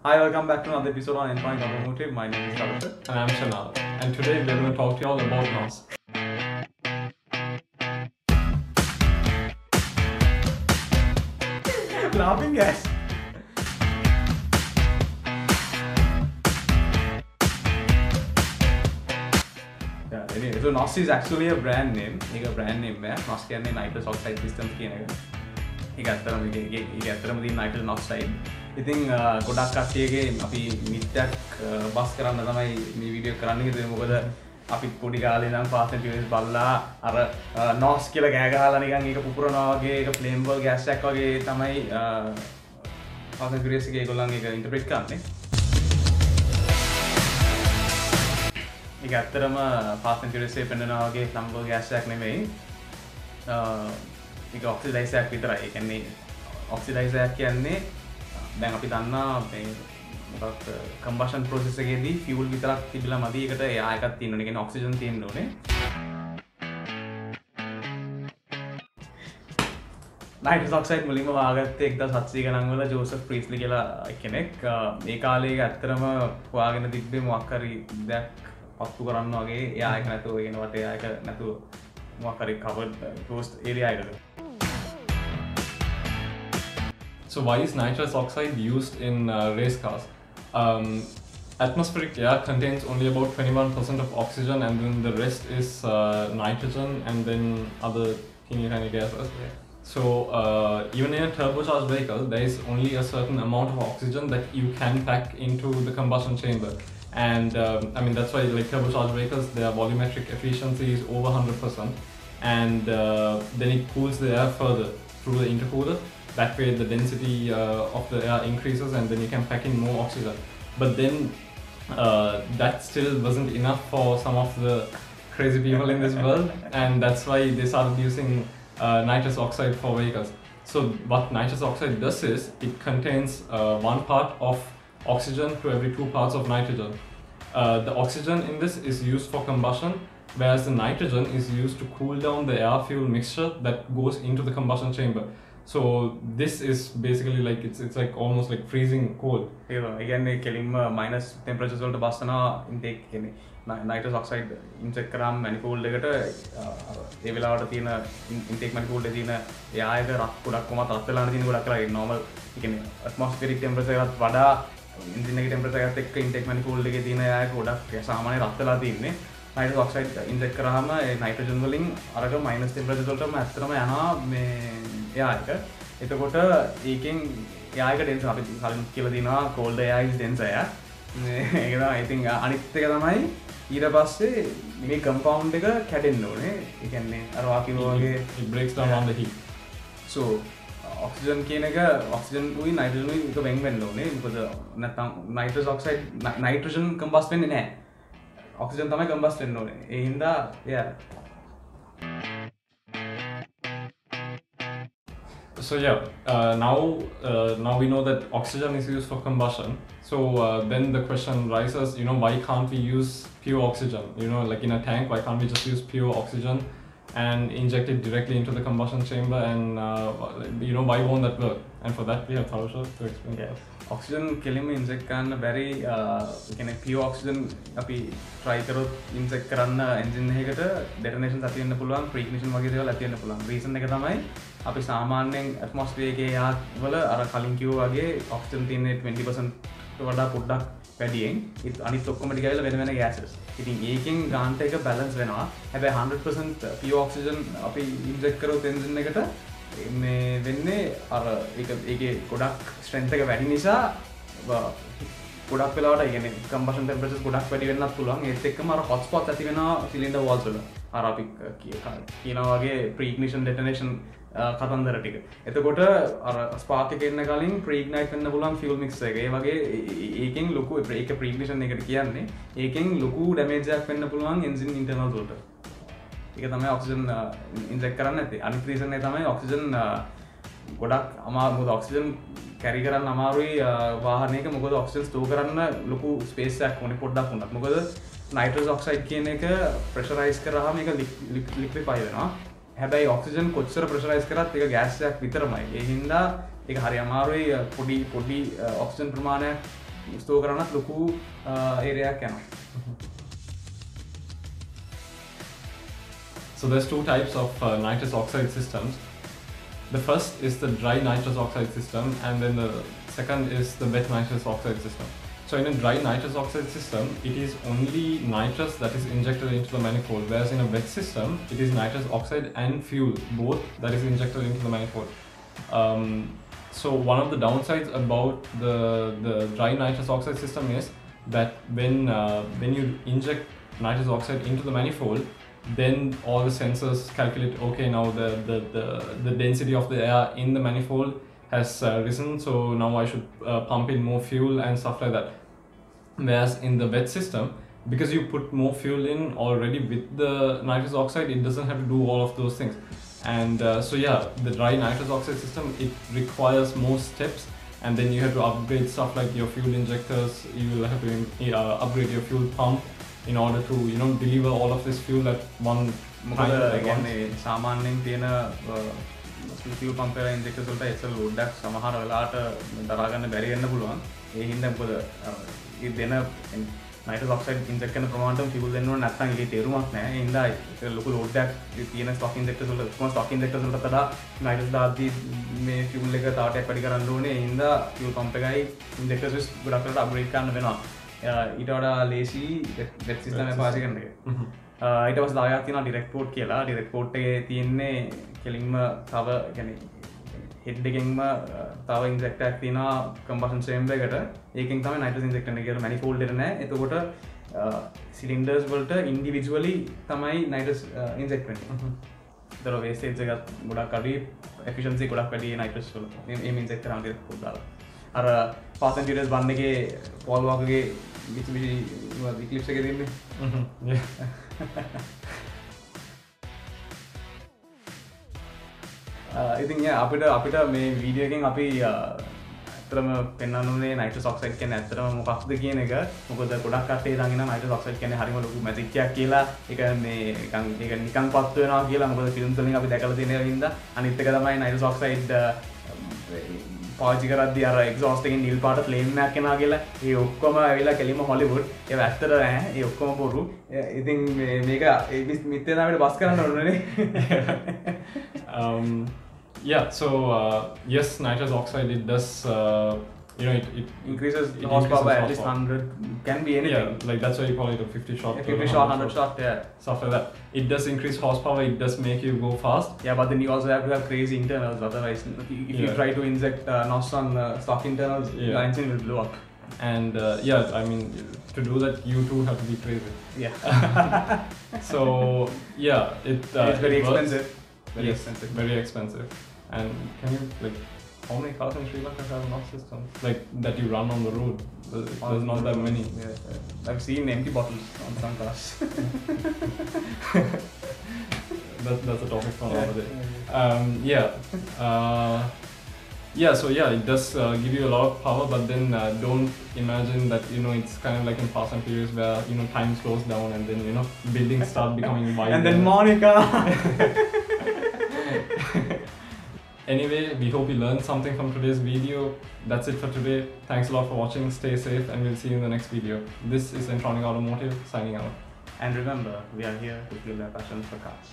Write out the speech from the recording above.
Hi, welcome back to another episode on Endpoint Automotive. My name is Tarushar. And I'm Shanal. And today we're going to talk to you all about NOS. Laughing gas. Yeah, anyway, so NOS is actually a brand name. It's a brand name. NOS is nitrous oxide system. ඒක ඇත්තටම තියෙන nitrous oxide. ඉතින් ගොඩක් කට්ටියගේ අපි නිත්‍යක් bus කරන්න තමයි මේ video කරන්න හිතුවේ. මොකද අපි පොඩි කාලේ ඉඳන් Fast and Furious බලලා අර NOS කියලා කෑ ගහලා නිකන් ඒක පුපුරනවා වගේ ඒක flammable gas එකක් වගේ තමයි Fast and Furious එකේ ඒගොල්ලන් ඒක ඉන්ටර්ප්‍රීට් කරන්නේ. ඒක ඇත්තටම Fast and Furious එකේ පෙන්නනවා වගේ flammable gas එකක් නෙමෙයි. ඒක ඔක්සිඩයිසර් එකක් විතරයි. ඒ කියන්නේ ඔක්සිඩයිසර් එකක් කියන්නේ දැන් අපි දන්නා මේ මොකක්ද කම්බෂන් ප්‍රොසෙස් එකේදී ෆියුල් විතරක් තිබිලා මදි. ඒකට එයා එකක් තියෙන්න ඕනේ. ඒ කියන්නේ ඔක්සිජන් තියෙන්න ඕනේ. නයිට්‍රස් ඔක්සයිඩ් මුලින්ම හොයාගත්තේ 1700 ගණන් වල ජෝසප් ප්‍රීස්ලි කියලා කෙනෙක්. ඒ කාලේ ඒක ඇත්තටම හොයාගෙන තිබ්බේ මොකක් හරි දෙයක් පත්තු කරන්න වගේ. එයා එක නැතුව ඒ කියන වට එයා එක නැතුව මොකක් හරි කවර්ඩ් ක්ලෝස්ඩ් ඒරියා එකකට. So why is nitrous oxide used in race cars? Atmospheric air contains only about 21% of oxygen, and then the rest is nitrogen and then other teeny tiny gases. Yeah. So even in a turbocharged vehicle, there is only a certain amount of oxygen that you can pack into the combustion chamber. And I mean, that's why like turbocharged vehicles, their volumetric efficiency is over 100%. And then it cools the air further through the intercooler. That way the density of the air increases and then you can pack in more oxygen. But then that still wasn't enough for some of the crazy people in this world, and that's why they started using nitrous oxide for vehicles. So what nitrous oxide does is it contains 1 part of oxygen to every 2 parts of nitrogen. The oxygen in this is used for combustion, whereas the nitrogen is used to cool down the air fuel mixture that goes into the combustion chamber. So this is basically like it's like almost like freezing cold. ඒ කියන්නේ කෙලින්ම minus ටෙම්පරේචර්ස් වලට බස්සනවා intake කියන්නේ nitrous oxide inject කරාම මැනිෆෝල්ඩ් එකට ඒ වෙලාවට තියෙන intake මැනිෆෝල්ඩ් එකේ තියෙන එයා එක රත් ගොඩක් කොහමද රත් වෙලා තියෙන ගොඩක් කරලා නෝමල් ඒ කියන්නේ ඇට්මොස්ෆියරික් ටෙම්පරේචර් එකත් වඩා එන්ජින් එකේ ටෙම්පරේචර් එකත් එක්ක ඉන්ටේක් මැනිෆෝල්ඩ් එකේ තියෙන එයා එක ගොඩක් සාමාන්‍ය රත් වෙලා තියෙන්නේ. නයිට්‍රස් ඔක්සයිඩ් ඉන්ජෙක්ට් කරාම ඒ නයිට්‍රජන් වලින් අරක මයිනස් ටෙම්පරේචර් වලටම ඇත්තටම යනවා මේ එයා එක. එතකොට ඒකෙන් එයා එක ඩෙන්ස් අපි කලින් කියලා දිනවා cold air is dense air. ඒක තමයි ඉතින් අනිත් එක තමයි ඊට පස්සේ මේ කම්පවුන්ඩ් එක කැඩෙන්න ඕනේ. ඒ කියන්නේ අර වාකියෝ වගේ It breaks down on the heat. so oxygen කියන එක ඔක්සිජන් උයි නයිට්‍රජන් උයි එක වෙන් වෙන්න ඕනේ. මොකද නැත්නම් නයිට්‍රස් ඔක්සයිඩ් නයිට්‍රජන් කම්බස්ට් වෙන්නේ නැහැ. ඔක්සිජන් තමයි කම්බස්ට් වෙන්න ඕනේ. ඒ හින්දා yeah. So yeah, now we know that oxygen is used for combustion. So then the question rises, you know, why can't we use pure oxygen? You know, like in a tank, why can't we just use pure oxygen and inject it directly into the combustion chamber? And you know, why won't that work? And for that, we have Tharushar to explain. Yeah. Oxygen කෙලින්ම inject කරන්න බැරි කියන්නේ පියුර් oxygen අපි try කරොත් inject කරන්න engine එකකට ඩෙටනේෂන්ස් ඇති වෙන්න පුළුවන් ප්‍රීග්නිෂන් වගේ දේවල් ඇති වෙන්න පුළුවන්. රීසන් එක තමයි අපි සාමාන්‍යයෙන් ඇට්මොස්ෆියර් එකේ යාත් වල අර කලින් කිව්වා වගේ ඔක්සිජන් තියෙන 20% වඩා පොඩ්ඩක් වැඩියෙන් අනිත් ඔක්කොම ටික ඇවිල්ලා වෙන වෙන ගෑසස්. ඉතින් ඒකෙන් ගාන්ට එක බැලන්ස් වෙනවා. හැබැයි 100% පියුර් ඔක්සිජන් අපි ඉන්ජෙක්ට් කරොත් එන්ජින් එකට මේ වෙන්නේ අර ඒකේ ගොඩක් ස්ට්‍රෙන්ත් එක වැඩි නිසා ගොඩක් වෙලාවට ඒ කියන්නේ කම්බෂන් ටෙම්පරේචර්ස් ගොඩක් වැඩි වෙන්නත් පුළුවන්. ඒත් එක්කම අර හොට් ස්පොට් ඇති වෙනවා සිලින්ඩර් වෝල්ස් වල. අර අපි කියනවා වගේ ප්‍රීග්නිෂන් ඩෙටනේෂන් කතන්දර ටික. එතකොට අර ස්පාර්ක් එක එන්න කලින් ප්‍රීග්නයිට් වෙන්න පුළුවන් ෆියුල් මික්සර් එක. ඒ වගේ ඒකෙන් ලොකු ඒක ප්‍රීග්නිෂන් එකට කියන්නේ. ඒකෙන් ලොකු ඩැමේජ් එකක් වෙන්න පුළුවන් එන්ජින් ඉන්ටර්නල්ස් වලට. ඒක තමයි ඔක්සිජන් ඉන්ජෙක්ට් කරන්න නැත්තේ. අනිත් රීසන් එක තමයි ඔක්සිජන් ගොඩක් අමාරු. මොකද ඔක්සිජන් කැරි කරන්න අමාරුයි වාහනයක. මොකද ඔක්සිජන් ස්ටෝර් කරන්න ලොකු ස්පේස් එකක් ඕනේ පොඩ්ඩක් වුණත්. මොකද නයිට්‍රස් ඔක්සයිඩ් කියන එක ප්‍රෙෂරයිස් කරාම ඒක ලික්විෆයි වෙනවා. හැබැයි ඔක්සිජන් කොච්චර ප්‍රෙෂරයිස් කරත් ඒක ගෑස් එකක් විතරමයි. ඒ හින්දා ඒක හරි අමාරුයි පොඩි ඔක්සිජන් ප්‍රමාණයක් ස්ටෝර් කරන්නත් ලොකු ඒරියාවක් යනවා. So there's two types of nitrous oxide systems. The first is the dry nitrous oxide system, and then the second is the wet nitrous oxide system. So in a dry nitrous oxide system, it is only nitrous that is injected into the manifold, whereas in a wet system, it is nitrous oxide and fuel, both that is injected into the manifold. So one of the downsides about the dry nitrous oxide system is that when you inject nitrous oxide into the manifold, then all the sensors calculate, okay, now the density of the air in the manifold has risen, so now I should pump in more fuel and stuff like that. Whereas in the wet system, because you put more fuel in already with the nitrous oxide, it doesn't have to do all of those things. And so yeah, the dry nitrous oxide system, it requires more steps, and then you have to upgrade stuff like your fuel injectors. You will have to upgrade your fuel pump in order to, you know, deliver all of this fuel at one time. සාමාන්‍යයෙන් තියෙන fuel pump වල injectors වලට එච්චර load එකක් සමහර වෙලාවට දරා ගන්න බැරි වෙන්න පුළුවන්. ඒ හින්දා මොකද ඒ දෙන nitrous oxide inject කරන ප්‍රමාණයට fuel දෙන්න ඕන නැත්නම් ඒකේ තේරුමක් නැහැ. ඒ හින්දා ඒක ලොකු load එකක් තියෙන stock injectors වල stock injectors වලට වඩා nitrous දාද්දී මේ fuel එක තව ටිකක් වැඩි කරන්න ඕනේ. ඒ හින්දා fuel pump එකයි injectors ගොඩක් වෙලාවට upgrade කරන්න වෙනවා. ඊට වඩා ලේසි wet system එක පාවිච්චි කරන එක. ඊට පස්සේ තව එකක් තියෙනවා direct port කියලා. direct port එකේ තියෙන්නේ කෙලින්ම තව يعني head එකෙන්ම තව injector එකක් තියෙනවා combustion chamber එකට. ඒකෙන් තමයි nitrous inject කරන්න කියලා manifold එකට නෑ. එතකොට cylinders වලට individually තමයි nitrous inject වෙන්නේ. ඒතර wastage එක ගොඩක් අඩුයි, efficiency ගොඩක් වැඩි nitrous වල. මේ inject කරාම direct port දාලා. අර Fast and Furious 1 එකේ Paul Walkerගේ Mitsubishi Eclipse එකේ තියෙන්නේ. Yeah. ඉතින් අපිට මේ වීඩියෝ එකෙන් අපි ඇත්තටම පෙන්වන්න උනේ nitrous oxide කියන්නේ ඇත්තටම මොකක්ද කියන එක. මොකද ගොඩක් කට්ටිය හිතන් ඉන්නවා nitrous oxide කියන්නේ හරිම ලොකු මැජික් එකක් කියලා. ඒක මේ නිකන් පත් වෙනවා කියලා. මොකද ෆිල්ම්ස් වලින් අපි දැකලා තියෙන හින්දා. අනිත් එක තමයි nitrous oxide පාවිච්චි කරද්දී අර exhaust එකෙන් නිල් පාට flame එකක් එනවා කියලා. ඒ ඔක්කොම ඇවිල්ලා කෙලින්ම හොලිවුඩ්. ඒක ඇත්තට නෑ. ඒ ඔක්කොම බොරු. ඉතින් මේක මිත්‍යාදාමයට බස් කරන්න ඕනේ. Yeah, so yes, nitrous oxide, it does, you know, it increases horsepower by at least 100, can be anything. Yeah, like that's why you call it a 50 shot. 50 shot, 100 shot, yeah. Stuff like that. It does increase horsepower, it does make you go fast. Yeah, but then you also have to have crazy internals, otherwise if you try to inject NOS on stock internals, the engine will blow up. And yeah, I mean, to do that, you too have to be crazy. Yeah. So yeah, it's very expensive. Very expensive. Very expensive. And can you, like, how many cars in Sri Lanka have NOS systems? Like, that you run on the road? There's not that many. Yeah. I've seen empty bottles on some cars. That's a topic for another day. Yeah, so yeah, it does give you a lot of power, but then don't imagine that, you know, it's kind of like in Fast and Furious where, you know, time slows down and then, you know, buildings start becoming wider. And then Monica! Anyway, we hope you learned something from today's video. That's it for today. Thanks a lot for watching. Stay safe and we'll see you in the next video. This is Entronic Automotive signing out. And remember, we are here to fuel their passion for cars.